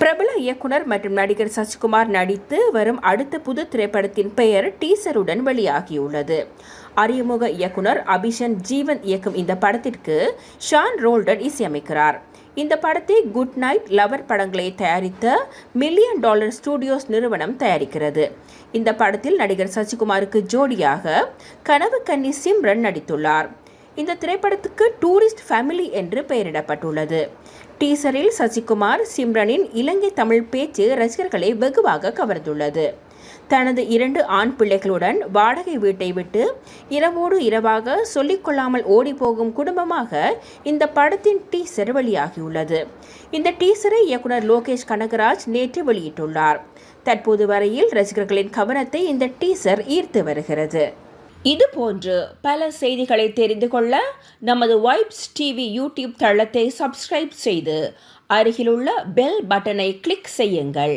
பிரபல இயக்குனர் மற்றும் நடிகர் சசிகுமார் நடித்து வரும் அடுத்த புது திரைப்படத்தின் பெயர் டீசருடன் வெளியாகியுள்ளது. அறிமுக இயக்குனர் அபிஷன் ஜீவன் இயக்கும் இந்த படத்திற்கு ஷான் ரோல்டன் இசையமைக்கிறார். இந்த படத்தை குட் நைட் லவர் படங்களை தயாரித்த $1 மில்லியன் ஸ்டுடியோஸ் நிறுவனம் தயாரிக்கிறது. இந்த படத்தில் நடிகர் சசிகுமாருக்கு ஜோடியாக கனவு கன்னி சிம்ரன் நடித்துள்ளார். இந்த திரைப்படத்துக்கு டூரிஸ்ட் ஃபேமிலி என்று பெயரிடப்பட்டுள்ளது. டீசரில் சசிகுமார் சிம்ரனின் இலங்கை தமிழ் பேச்சு ரசிகர்களை வெகுவாக கவர்ந்துள்ளது. தனது 2 ஆண் பிள்ளைகளுடன் வாடகை வீட்டை விட்டு இரவோடு இரவாக சொல்லிக்கொள்ளாமல் ஓடிப்போகும் குடும்பமாக இந்த படத்தின் டீசர் வெளியாகியுள்ளது. இந்த டீசரை இயக்குனர் லோகேஷ் கனகராஜ் நேற்று வெளியிட்டுள்ளார். தற்போது வரையில் ரசிகர்களின் கவனத்தை இந்த டீசர் ஈர்த்து வருகிறது. இதுபோன்று பல செய்திகளை தெரிந்து கொள்ள நமது வைப்ஸ் டிவி யூடியூப் தளத்தை சப்ஸ்கிரைப் செய்து அருகிலுள்ள பெல் பட்டனை கிளிக் செய்யுங்கள்.